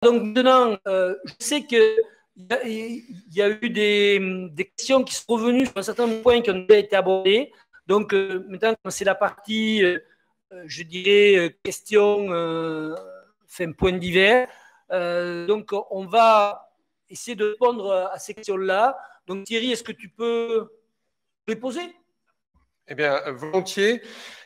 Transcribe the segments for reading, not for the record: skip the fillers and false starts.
Donc maintenant, je sais qu'il y a eu des questions qui sont revenues sur un certain nombre de points qui ont déjà été abordés. Donc maintenant, c'est la partie, je dirais, questions, points divers. Donc on va essayer de répondre à ces questions-là. Donc Thierry, est-ce que tu peux les poser? Eh bien, volontiers.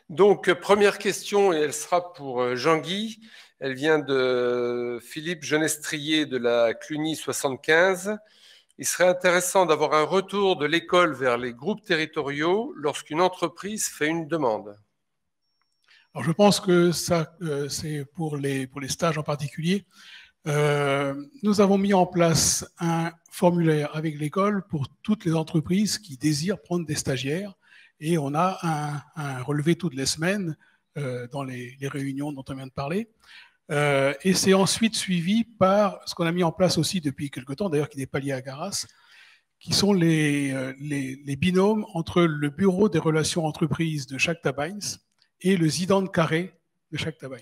Donc, première question, et elle sera pour Jean-Guy. Elle vient de Philippe Genestrier de la Cluny 75. Il serait intéressant d'avoir un retour de l'école vers les groupes territoriaux lorsqu'une entreprise fait une demande. Alors, je pense que ça, c'est pour les stages en particulier. Nous avons mis en place un formulaire avec l'école pour toutes les entreprises qui désirent prendre des stagiaires. Et on a un relevé toutes les semaines dans les réunions dont on vient de parler. Et c'est ensuite suivi par ce qu'on a mis en place aussi depuis quelque temps, d'ailleurs qui n'est pas lié à Garas, qui sont les binômes entre le bureau des relations entreprises de Jacques Tabains et le Zidane carré de Jacques Tabains.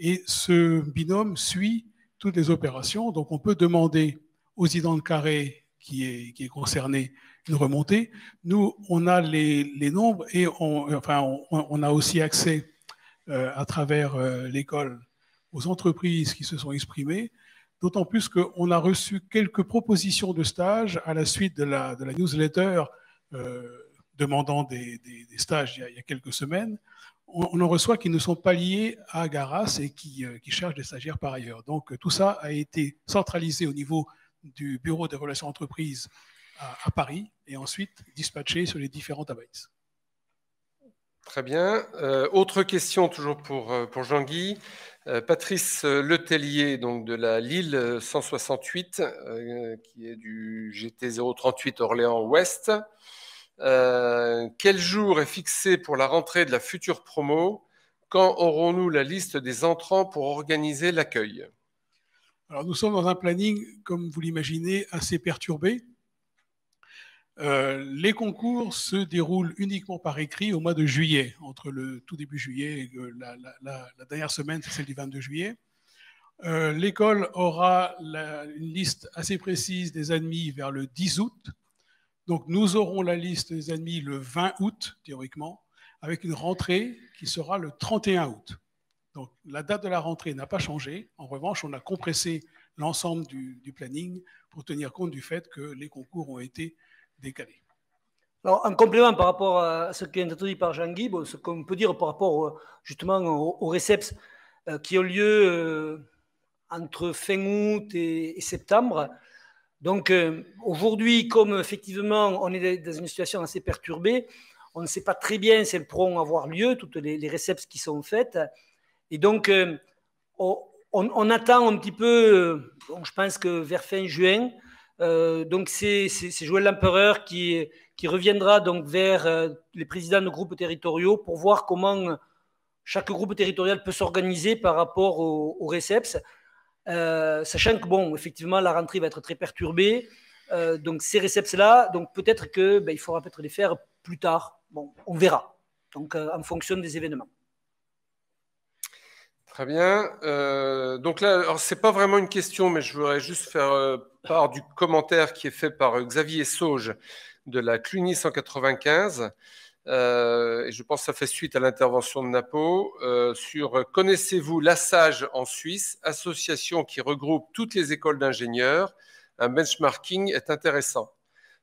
Et ce binôme suit toutes les opérations. Donc on peut demander au Zidane carré qui est concerné une remontée. Nous, on a les nombres et on a aussi accès à travers l'école aux entreprises qui se sont exprimées, d'autant plus qu'on a reçu quelques propositions de stage à la suite de la newsletter demandant des stages il y a quelques semaines. On en reçoit qui ne sont pas liés à Garas et qui cherchent des stagiaires par ailleurs. Donc tout ça a été centralisé au niveau du bureau des relations entreprises à Paris et ensuite dispatché sur les différents tabacs. Très bien. Autre question toujours pour Jean-Guy. Patrice Letellier, donc de la Lille 168, qui est du GT 038 Orléans-Ouest. Quel jour est fixé pour la rentrée de la future promo? Quand aurons-nous la liste des entrants pour organiser l'accueil? Alors nous sommes dans un planning, comme vous l'imaginez, assez perturbé. Les concours se déroulent uniquement par écrit au mois de juillet, entre le tout début juillet et la dernière semaine, c'est celle du 22 juillet. L'école aura une liste assez précise des admis vers le 10 août. Donc nous aurons la liste des admis le 20 août, théoriquement, avec une rentrée qui sera le 31 août. Donc la date de la rentrée n'a pas changé. En revanche, on a compressé l'ensemble du planning pour tenir compte du fait que les concours ont été décalés. Alors, en complément par rapport à ce qui a été dit par Jean-Guy, bon, ce qu'on peut dire par rapport justement aux réceps qui ont lieu entre fin août et septembre. Donc, aujourd'hui, comme effectivement on est dans une situation assez perturbée, on ne sait pas très bien si elles pourront avoir lieu, toutes les réceps qui sont faites. Et donc, on attend un petit peu, bon, je pense que vers fin juin, donc c'est Joël Lempereur qui reviendra donc vers les présidents de groupes territoriaux pour voir comment chaque groupe territorial peut s'organiser par rapport aux réceps, sachant que bon, effectivement, la rentrée va être très perturbée. Donc ces réceps-là, donc peut-être que il faudra peut-être les faire plus tard. Bon, on verra. Donc en fonction des événements. Très bien. Donc là, c'est pas vraiment une question, mais je voudrais juste faire part du commentaire qui est fait par Xavier Sauge de la Cluny 195. Et je pense que ça fait suite à l'intervention de Napo sur connaissez-vous l'ASSAGE en Suisse, association qui regroupe toutes les écoles d'ingénieurs. Un benchmarking est intéressant.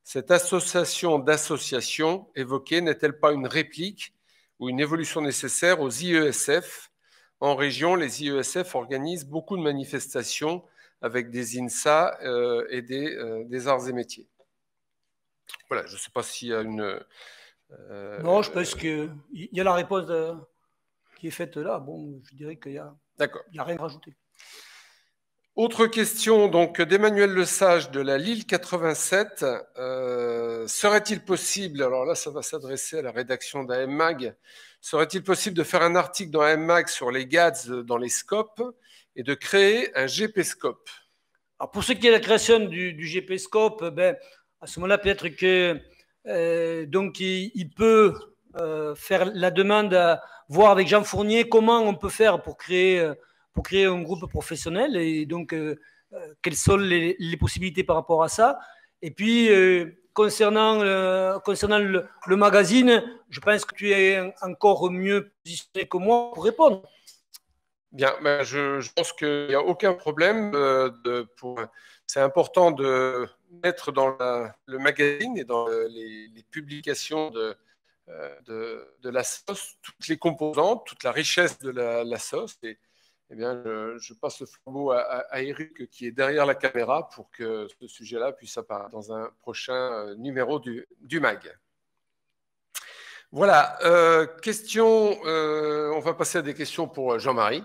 Cette association d'associations évoquée n'est-elle pas une réplique ou une évolution nécessaire aux IESF? En région, les IESF organisent beaucoup de manifestations avec des INSA et des arts et métiers. Voilà, je ne sais pas s'il y a une... non, je pense qu'il y a la réponse qui est faite là. Bon, je dirais qu'il n'y a rien à rajouter. Autre question donc d'Emmanuel Lesage de la Lille 87. Serait-il possible, alors là ça va s'adresser à la rédaction d'AMMAG, serait-il possible de faire un article dans AMMAG sur les GADS dans les scopes et de créer un GP-scope? Alors pour ce qui est de la création du GP-scope, à ce moment-là peut-être que donc il peut faire la demande, voir avec Jean Fournier comment on peut faire pour créer pour créer un groupe professionnel et donc quelles sont les possibilités par rapport à ça. Et puis, concernant le magazine, je pense que tu es encore mieux positionné que moi pour répondre. Bien, ben je pense qu'il n'y a aucun problème. C'est important de mettre dans le magazine et dans les publications de la SOS toutes les composantes, toute la richesse de la SOS. Et, eh bien, je passe le flambeau à Eric qui est derrière la caméra pour que ce sujet-là puisse apparaître dans un prochain numéro du MAG. Voilà, on va passer à des questions pour Jean-Marie.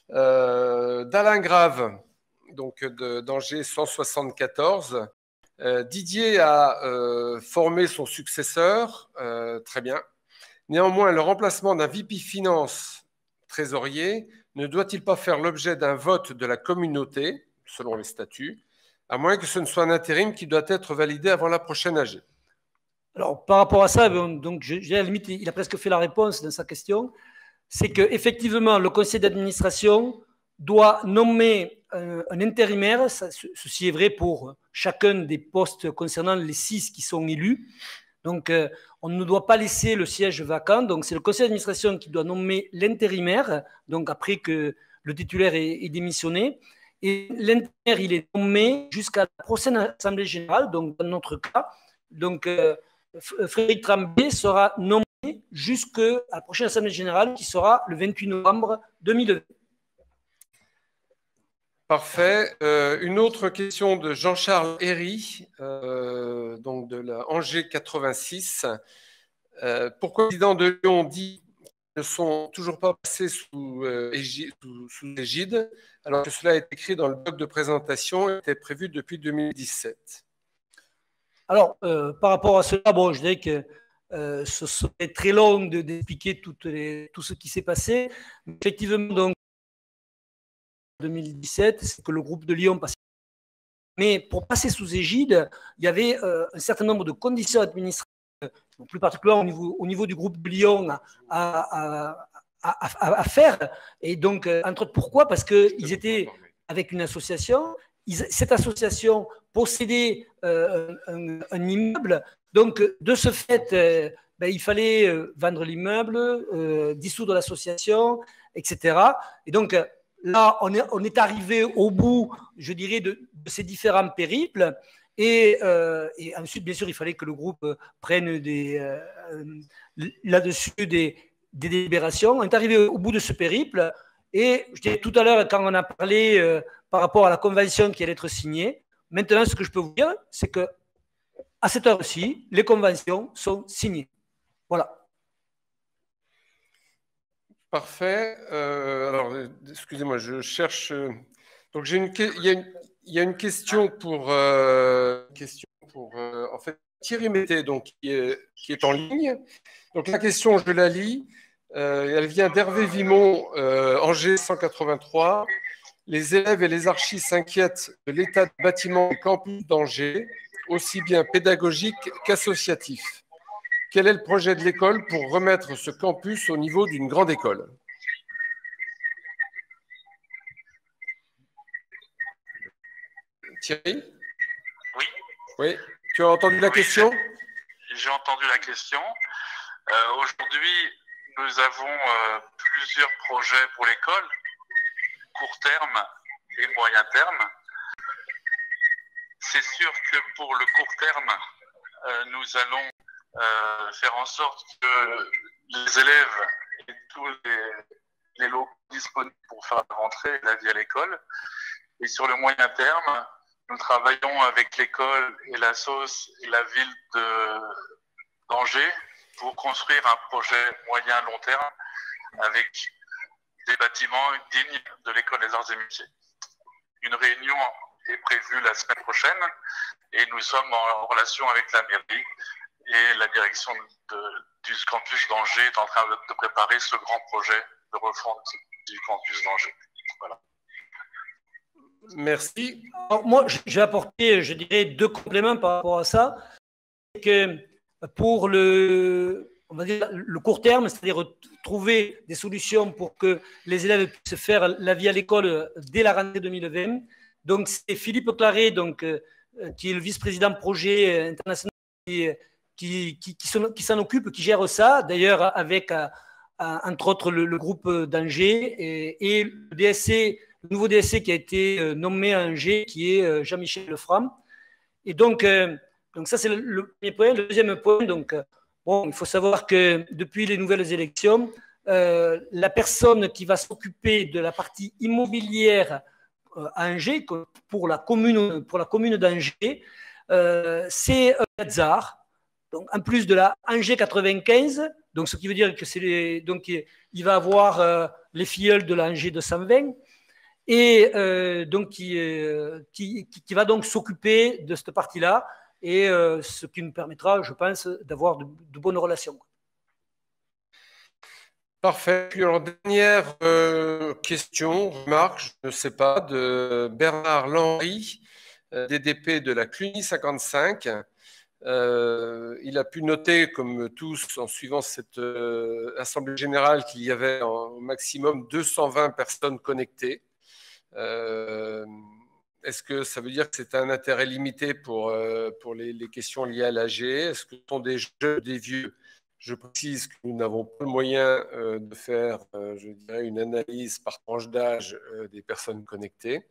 D'Alain Grave, donc d'Angers 174. Didier a formé son successeur, très bien. Néanmoins, le remplacement d'un VP Finance trésorier ne doit-il pas faire l'objet d'un vote de la communauté, selon les statuts, à moins que ce ne soit un intérim qui doit être validé avant la prochaine AG? Alors, par rapport à ça, donc, à la limite, il a presque fait la réponse dans sa question. C'est qu'effectivement, le conseil d'administration doit nommer un intérimaire. Ceci est vrai pour chacun des postes concernant les 6 qui sont élus. Donc, on ne doit pas laisser le siège vacant. Donc, c'est le conseil d'administration qui doit nommer l'intérimaire, donc après que le titulaire est démissionné. Et l'intérimaire, il est nommé jusqu'à la prochaine assemblée générale, donc dans notre cas. Donc, Frédéric Tremblay sera nommé jusqu'à la prochaine assemblée générale qui sera le 28 novembre 2020. Parfait. Une autre question de Jean-Charles Herry, donc de la Angers 86. Pourquoi le président de Lyon dit qu'ils ne sont toujours pas passés sous égide, alors que cela est écrit dans le bloc de présentation et était prévu depuis 2017? Alors, par rapport à cela, bon, je dirais que ce serait très long d'expliquer tout ce qui s'est passé. Effectivement, donc, 2017, c'est que le groupe de Lyon passait. Mais pour passer sous égide, il y avait un certain nombre de conditions administratives, plus particulièrement au niveau du groupe de Lyon à faire. Et donc, entre autres, pourquoi? Parce qu'ils étaient avec une association. Cette association possédait un immeuble. Donc, de ce fait, il fallait vendre l'immeuble, dissoudre l'association, etc. Et donc, là, on est arrivé au bout, je dirais, de ces différents périples. Et ensuite, bien sûr, il fallait que le groupe prenne là-dessus des délibérations. On est arrivé au bout de ce périple. Et je disais tout à l'heure, quand on a parlé par rapport à la convention qui allait être signée, maintenant, ce que je peux vous dire, c'est qu'à cette heure-ci, les conventions sont signées. Voilà. Parfait. Alors, excusez-moi, je cherche. Donc, il y a une question pour, en fait, Thierry Mété, donc, qui est en ligne. Donc, la question, je la lis. Elle vient d'Hervé Vimon, Angers 183. Les élèves et les archis s'inquiètent de l'état de bâtiment du campus d'Angers, aussi bien pédagogique qu'associatif. Quel est le projet de l'école pour remettre ce campus au niveau d'une grande école? Thierry? Oui. Oui. Tu as entendu la question? J'ai entendu la question. Aujourd'hui, nous avons plusieurs projets pour l'école, court terme et moyen terme. C'est sûr que pour le court terme, nous allons faire en sorte que les élèves aient tous les locaux disponibles pour faire la rentrée et la vie à l'école. Et sur le moyen terme, nous travaillons avec l'école et la SOS et la ville d'Angers pour construire un projet moyen-long terme avec des bâtiments dignes de l'école des arts et métiers. Une réunion est prévue la semaine prochaine et nous sommes en relation avec la mairie et la direction du campus d'Angers est en train de préparer ce grand projet de refonte du campus d'Angers. Voilà. Merci. Alors, moi, je vais apporter, je dirais, 2 compléments par rapport à ça. Que pour le on va dire, le court terme, c'est-à-dire trouver des solutions pour que les élèves puissent faire la vie à l'école dès la rentrée 2020. Donc, c'est Philippe Claret, donc, qui est le vice-président projet international, qui s'en occupe, qui gère ça, d'ailleurs avec, entre autres, le groupe d'Angers et le DSC, le nouveau DSC qui a été nommé à Angers, qui est Jean-Michel Lefram. Et donc ça, c'est le premier point. Le deuxième point, donc, bon, il faut savoir que depuis les nouvelles élections, la personne qui va s'occuper de la partie immobilière à Angers, pour la commune d'Angers, c'est Gazar. Donc, en plus de la Angers 95, donc ce qui veut dire que donc il va avoir les filleuls de la Angers 220, et donc qui va donc s'occuper de cette partie-là, et ce qui nous permettra, je pense, d'avoir de bonnes relations. Parfait. Puis alors, dernière question, remarque, je ne sais pas, de Bernard Lenry, DDP de la Cluny 55. Il a pu noter, comme tous, en suivant cette assemblée générale, qu'il y avait au maximum 220 personnes connectées. Est-ce que ça veut dire que c'est un intérêt limité pour les questions liées à l'AG? Est-ce que ce sont des jeunes, des vieux? Je précise que nous n'avons pas le moyen de faire, je dirais, une analyse par tranche d'âge des personnes connectées.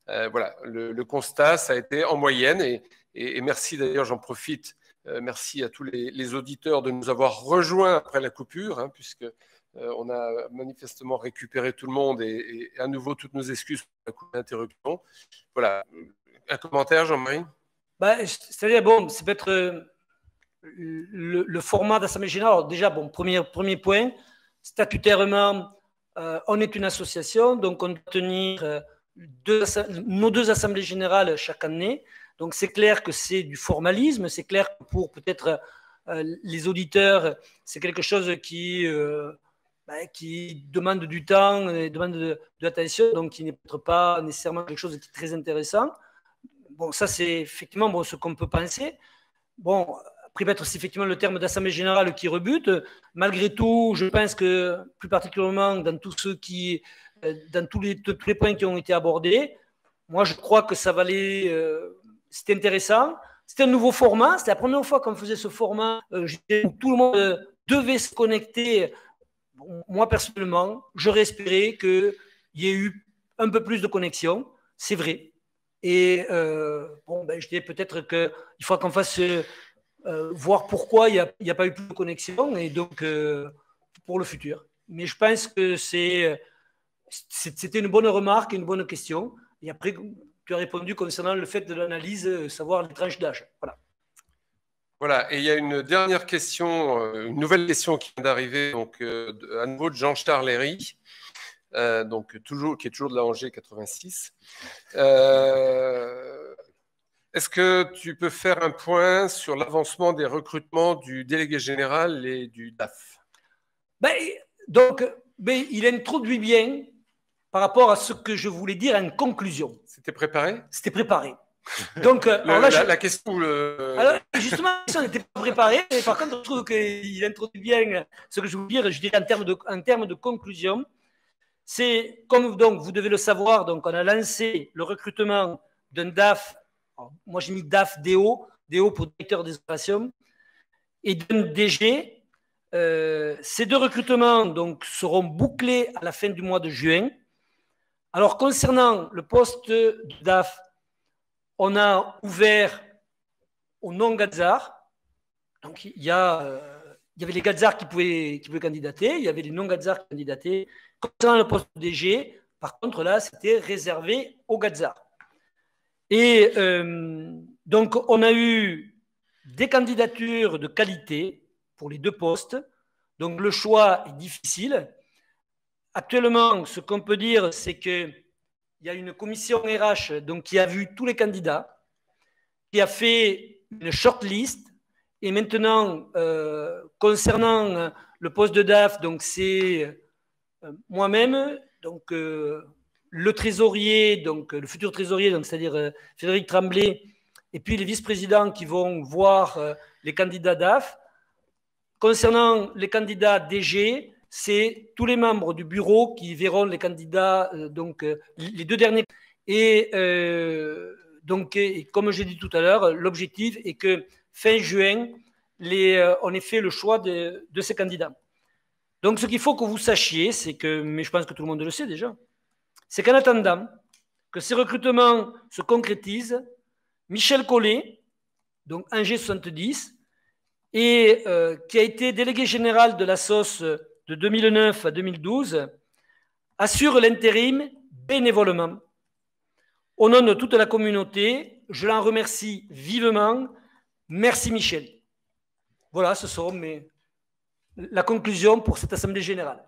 Voilà, le constat, ça a été en moyenne, et merci d'ailleurs, j'en profite, merci à tous les auditeurs de nous avoir rejoints après la coupure, hein, puisque on a manifestement récupéré tout le monde, et à nouveau toutes nos excuses pour la coupe d'interruption. Voilà, un commentaire, Jean-Marie? C'est-à-dire, bon, c'est peut-être le format d'Assemblée Générale. Alors déjà, bon, premier point, statutairement, on est une association, donc on doit tenir nos deux assemblées générales chaque année. Donc c'est clair que c'est du formalisme, c'est clair que pour peut-être les auditeurs, c'est quelque chose qui demande du temps et demande de l'attention, donc qui n'est peut-être pas nécessairement quelque chose qui est très intéressant. Bon, ça c'est effectivement ce qu'on peut penser. Bon, après peut-être c'est effectivement le terme d'assemblée générale qui rebute. Malgré tout, je pense que plus particulièrement dans tous les points qui ont été abordés, moi je crois que ça valait, c'était intéressant. C'était un nouveau format, c'était la première fois qu'on faisait ce format où tout le monde devait se connecter. Moi personnellement, j'aurais espéré qu'il y ait eu un peu plus de connexion, c'est vrai. Et je dirais peut-être qu'il faut qu'on fasse voir pourquoi il n'y a pas eu plus de connexion, et donc pour le futur. Mais je pense que c'était une bonne remarque et une bonne question. Et après, tu as répondu concernant le fait de l'analyse, savoir les tranches d'âge. Voilà. Voilà, et il y a une dernière question, une nouvelle question qui vient d'arriver, donc à nouveau de Jean-Charles Herry, donc qui est toujours de la Angers 86. Est-ce que tu peux faire un point sur l'avancement des recrutements du délégué général et du DAF? Il introduit bien par rapport à ce que je voulais dire en conclusion. C'était préparé? C'était préparé. Donc, la question. Alors, justement, ça n'était pas préparé, mais par contre, je trouve qu'il introduit bien ce que je voulais dire. Je dirais en termes de conclusion, c'est comme donc vous devez le savoir, donc on a lancé le recrutement d'un DAF. Alors, moi, j'ai mis DAF DO pour directeur des opérations, et d'un DG. Ces deux recrutements donc seront bouclés à la fin du mois de juin. Alors, concernant le poste de DAF, on a ouvert au non-Gazar. Donc, il y avait les Gazars qui pouvaient candidater, il y avait les non-Gazars qui candidataient. Concernant le poste de DG, par contre, là, c'était réservé aux Gazars. Et donc, on a eu des candidatures de qualité pour les deux postes. Donc, le choix est difficile. Actuellement, ce qu'on peut dire, c'est qu'il y a une commission RH donc, qui a vu tous les candidats, qui a fait une shortlist. Et maintenant, concernant le poste de DAF, donc c'est moi-même, donc le trésorier, donc le futur trésorier, donc c'est-à-dire Frédéric Tremblay, et puis les vice-présidents qui vont voir les candidats DAF. concernant les candidats DG, c'est tous les membres du bureau qui verront les candidats, les 2 derniers. Et comme j'ai dit tout à l'heure, l'objectif est que fin juin, on ait fait le choix de ces candidats. Donc, ce qu'il faut que vous sachiez, c'est que, mais je pense que tout le monde le sait déjà, c'est qu'en attendant que ces recrutements se concrétisent, Michel Collet, donc Angers 70, et qui a été délégué général de la SOS de 2009 à 2012, assure l'intérim bénévolement. Au nom de toute la communauté, je l'en remercie vivement. Merci Michel. Voilà, ce sera la conclusion pour cette Assemblée générale.